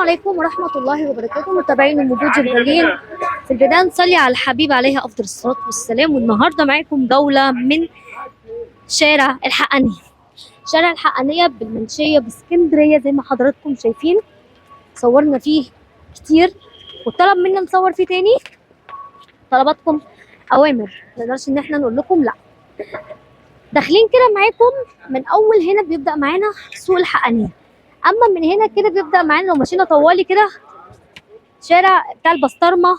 عليكم ورحمة الله وبركاته متابعين النضوج الغاليين. في البداية نصلي على الحبيب عليه أفضل الصلاة والسلام. والنهاردة معاكم جولة من شارع الحقانية. شارع الحقانية بالمنشية باسكندرية زي ما حضراتكم شايفين، صورنا فيه كتير وطلب منا نصور فيه تاني. طلباتكم أوامر، منقدرش إن احنا نقول لكم لأ. داخلين كده معاكم من أول هنا بيبدأ معانا سوق الحقانية، اما من هنا كده بيبدا معانا لو مشينا طوالي كده شارع بتاع البسطرمه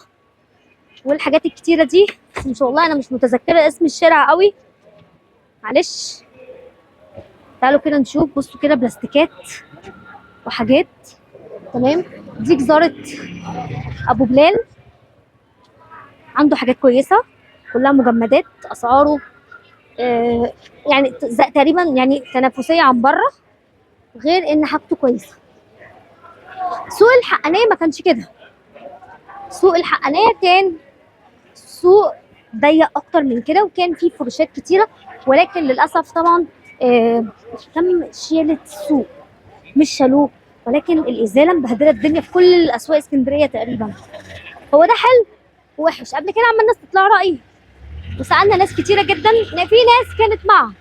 والحاجات الكتيره دي. ان شاء الله انا مش متذكره اسم الشارع قوي، معلش. تعالوا كده نشوف، بصوا كده بلاستيكات وحاجات. تمام، دي جزاره ابو بلال، عنده حاجات كويسه كلها مجمدات. اسعاره يعني تقريبا يعني تنافسيه عن بره، غير ان حاجته كويسه. سوق الحقانيه ما كانش كده. سوق الحقانيه كان سوق ضيق اكتر من كده، وكان فيه فروشات كتيره، ولكن للاسف طبعا تم شيله السوق، مش شالوه، ولكن الازاله مبهدله الدنيا في كل اسواق اسكندريه تقريبا. هو ده حلو ووحش. قبل كده عمال الناس تطلع راي، وسالنا ناس كتيره جدا، في ناس كانت مع،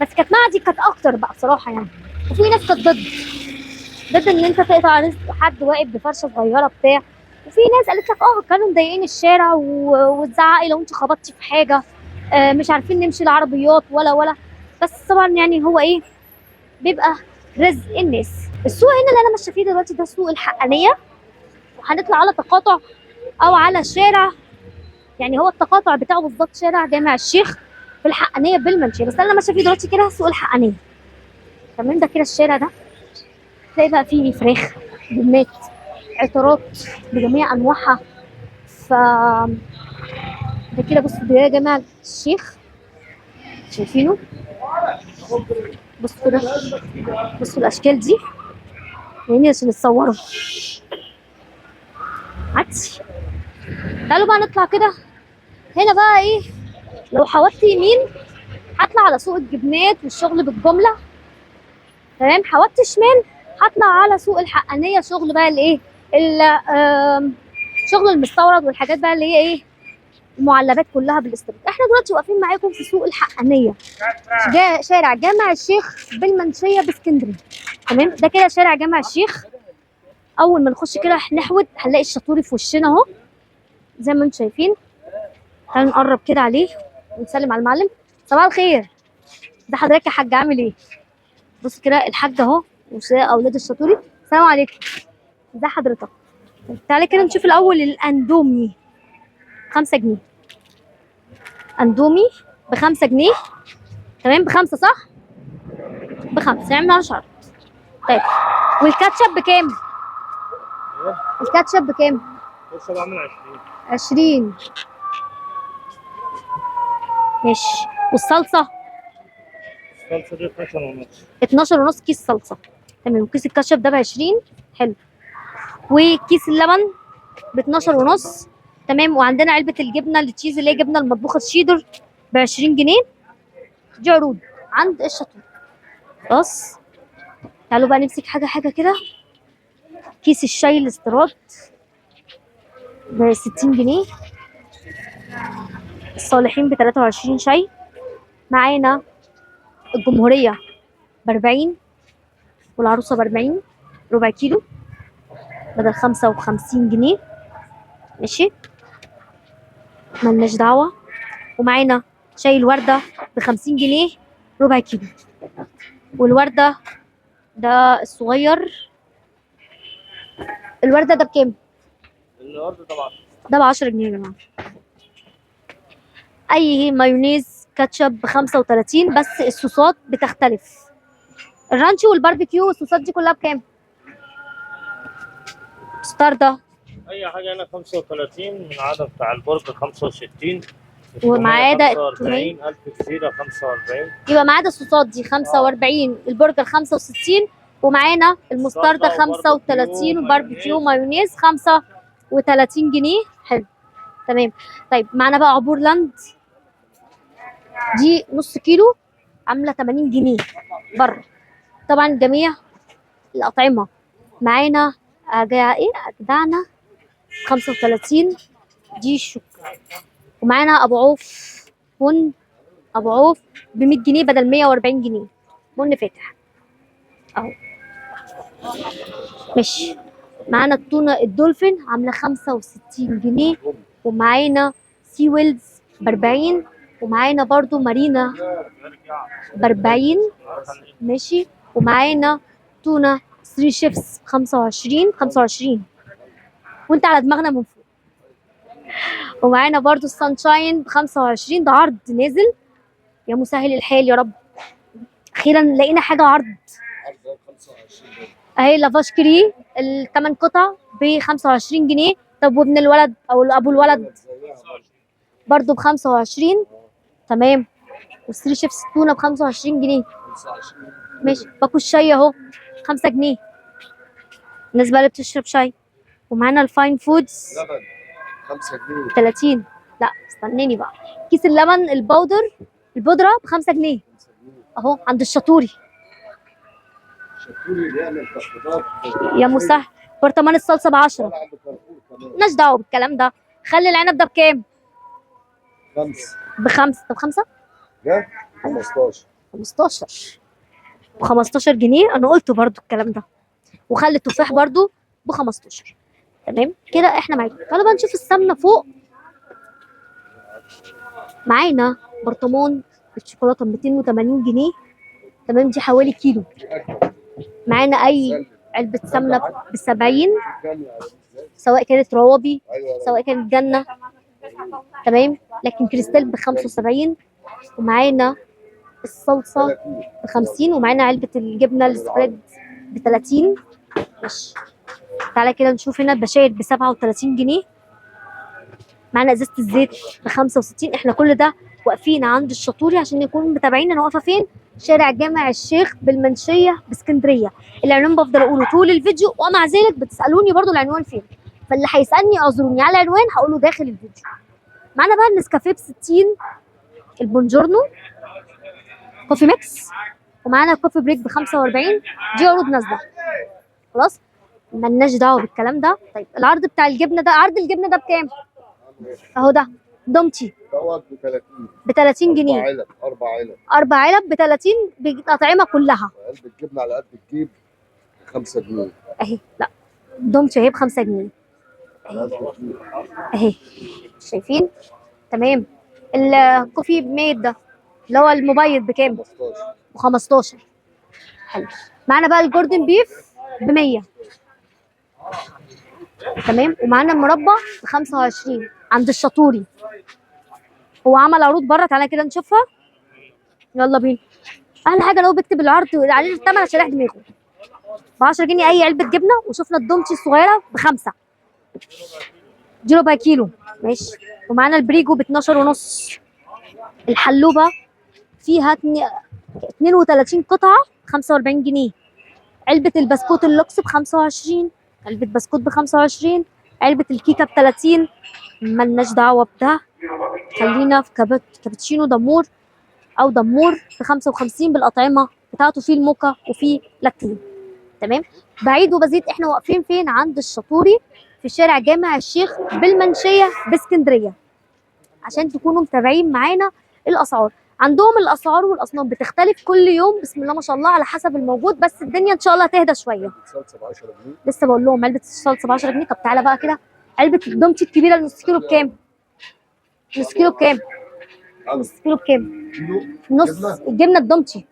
بس كانت مع دي كانت اكتر بقى بصراحه يعني، وفي ناس كانت ضد ان انت تقطع رزق حد واقف بفرشه صغيره بتاع. وفي ناس قالت لك كانوا مضايقين الشارع وتزعقي لو انت خبطتي في حاجه، مش عارفين نمشي العربيات ولا. بس طبعا يعني هو ايه، بيبقى رزق الناس. السوق هنا اللي انا ماشيه فيه دلوقتي ده سوق الحقانيه، وهنطلع على تقاطع او على شارع، يعني هو التقاطع بتاعه بالظبط شارع جامع الشيخ في الحقانيه بالمنشيه. بس انا ماشيه فيه دلوقتي كده سوق الحقانيه. تمام، ده كده الشارع ده تلاقي بقى فيه فراخ، جبنات، عطارات بجميع انواعها. ف ده كده بصوا ده يا جماعه الشيخ، شايفينه؟ بصوا كده، بصوا الاشكال دي يعني عشان نتصوروا. عدسي. تعالوا بقى نطلع كده. هنا بقى ايه، لو حودت يمين هطلع على سوق الجبنات والشغل بالجمله. تمام، حودت شمال هطلع على سوق الحقانيه، شغل بقى الايه، شغل المستورد والحاجات بقى اللي هي ايه، المعلبات كلها بالاستيراد. احنا دلوقتي واقفين معاكم في سوق الحقانيه، شارع جامع الشيخ بالمنشيه باسكندريه. تمام، ده كده شارع جامع الشيخ. اول ما نخش كده نحود هنلاقي الشاطوري في وشنا اهو زي ما انتم شايفين. تعالوا نقرب كده عليه ونسلم على المعلم. صباح الخير، ده حضرتك يا حاج عامل ايه؟ بص كده الحاج اهو واولاد الشاطوري. السلام عليكم، ازي حضرتك؟ تعالى كده نشوف الاول الاندومي. 5 جنيه اندومي، ب5 جنيه. تمام، ب5 صح؟ ب5 نعمل على شرط. طيب والكاتشب بكام؟ الكاتشب بكام؟ الكاتشب عامل 20. 20 ماشي. والصلصة؟ الصلصة دي 12 ونص. 12 ونص كيس صلصة. تمام، وكيس الكاتشب ده ب20. حلو. وكيس اللبن ب12 ونص. تمام، وعندنا علبة الجبنة التشيز اللي هي جبنة المطبوخة الشيدر ب20 جنيه. دي عروض عند الشاطئ. خلاص، تعالوا بقى نمسك حاجة كده. كيس الشاي الاستيراد ب60 جنيه. الصالحين ب23 شاي. معانا الجمهورية ب40، والعروسة ب40 ربع كيلو بدل 55 جنيه. ماشي، ملناش دعوة. ومعانا شاي الوردة ب50 جنيه ربع كيلو. والوردة ده الصغير، الوردة ده بكام؟ النهارده طبعا ده ب10 جنيه يا جماعة. أي مايونيز كاتشب ب35، بس الصوصات بتختلف. الرانشو والباربيكيو والصوصات دي كلها بكام؟ ستاردة اي حاجه هنا 35 من عدد بتاع البرج 65. ومعاه ده 45 الف جزيره 45. يبقى معاه ده الصوصات دي 45، البرجر 65، ومعانا المستردة 35، وباربيكيو مايونيز 35 جنيه. حلو، تمام. طيب معانا بقى عبور لاند، دي نص كيلو عاملة 80 جنيه بره. طبعا جميع الأطعمة معانا ايه اجدعنا 35 دي شكرا. ومعانا ابو عوف بن، ابو عوف ب 100 جنيه بدل 140 جنيه، بن فاتح اهو. ماشي. معانا التونة الدولفين عاملة 65 جنيه، ومعانا سي ويلز ب40، ومعانا برضو مارينا ب40. ماشي. ومعانا تونة 3 شيفس 25 وانت على دماغنا من فوق. ومعانا برضو السانشاين ب25، ده عرض نازل، يا مسهل الحال يا رب. اخيرا لقينا حاجة عرض اهي. لافاش كري الثمان قطع ب 25 جنيه. طب وابن الولد او ابو الولد برضو ب 25. تمام. والثري شيفس تونه ب 25 جنيه. ماشي. باكو الشاي اهو 5 جنيه الناس اللي بتشرب شاي. ومعانا الفاين فودز لبن 5 جنيه 30. لا استناني بقى، كيس اللبن البودرة ب5 جنيه اهو عند الشطوري. شطوري بيعمل تخفيضات يا مسهل. برطمان الصلصة ب10. ولا عند كارفور كمان مالناش دعوة بالكلام ده. خلي العنب ده بكام؟ 5 ب5. طب 5 ده 15 15 ب15 جنيه. انا قلت برضو الكلام ده. وخلي التفاح برضو ب15. تمام كده احنا معانا. تعالوا بقى نشوف السمنه فوق. معانا برطمان الشوكولاته ب 280 جنيه. تمام دي حوالي كيلو. معانا اي علبه سمنه ب70، سواء كانت روابي سواء كانت جنه. تمام. لكن كريستال ب75. ومعانا الصلصه ب50. ومعانا علبه الجبنه السبريد ب30. ماشي. تعالى كده نشوف هنا البشاير ب37 جنيه. معانا ازازه الزيت ب65. احنا كل ده واقفين عند الشطوري عشان نكون متابعين انا واقفه فين. شارع جامع الشيخ بالمنشيه باسكندريه. العنوان بفضل اقوله طول الفيديو، ومع ذلك بتسالوني برضو العنوان فين، فاللي هيسالني اعذروني على العنوان هقوله داخل الفيديو. معانا بقى النسكافيه ب60، البونجورنو كوفي ميكس، ومعانا كوفي بريك ب45. دي عروض نازله خلاص، ملناش دعوه بالكلام ده. طيب العرض بتاع الجبنه ده، عرض الجبنه ده بكام؟ اهو ده دومتي دوت ب 30 ب 30 جنيه. 4 علب ب 30 بالأطعمة كلها. علبة جبنة على قد الجيب 5 جنيه اهي. لا دومتي اهي ب5 جنيه اهي. شايفين؟ تمام. الكوفي ميد ده اللي هو المبيض بكام؟ 15 ب15. حلو. معانا بقى الجوردن بيف ب100. تمام. ومعانا المربى ب25 عند الشطوري. هو عمل عروض بره، تعالى كده نشوفها. يلا بينا. احلى حاجه لو بيكتب العرض عليه الثمن عشان يريح دماغه. ب10 جنيه اي علبه جبنه. وشفنا الدومتي الصغيره ب5، دي ربع كيلو. ماشي. ومعانا البريجو ب12 ونص. الحلوبه فيها 32 قطعه 45 جنيه. علبه البسكوت اللوكس ب25، علبه بسكوت ب25. علبه الكيكه ب30. ملناش دعوه بده. خلينا في كابتشينو دمور او دمور ب55 بالاطعمه بتاعته، فيه الموكا وفيه لاتيه. تمام. بعيد وبزيد، احنا واقفين فين؟ عند الشطوري في شارع جامع الشيخ بالمنشيه باسكندريه، عشان تكونوا متابعين معانا الاسعار. عندهم الاسعار والاصناف بتختلف كل يوم بسم الله ما شاء الله على حسب الموجود، بس الدنيا ان شاء الله تهدى شويه. صلصة ب 10 جنيه لسه بقول لهم علبه الصلصه ب10 جنيه. طب تعالى بقى كده، علبه الدومتي الكبيره النص كيلو بكام؟ نص كيلو بكام؟ نص كيلو بكام؟ كيلو نص الجبنه الدومتي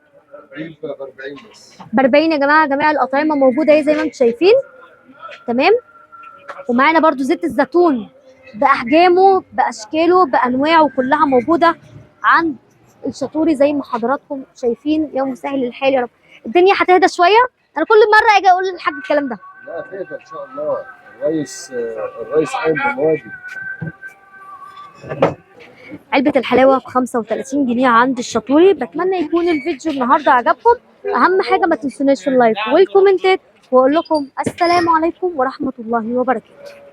ب 40 بس ب40 يا جماعه. جميع الاطعمه موجوده اهي زي ما انتم شايفين. تمام. ومعانا برضو زيت الزيتون باحجامه باشكاله بانواعه كلها موجوده عند الشطوري زي ما حضراتكم شايفين. يا مسهل الحال يا رب. الدنيا هتهدى شويه. انا كل مره اجي اقول للحاج الكلام ده. لا تقدر ان شاء الله. الرئيس قايم بالواجب. علبه الحلاوه ب35 جنيه عند الشطوري. بتمنى يكون الفيديو النهارده عجبكم. اهم حاجه ما تنسوناش في اللايك والكومنتات، واقول لكم السلام عليكم ورحمه الله وبركاته.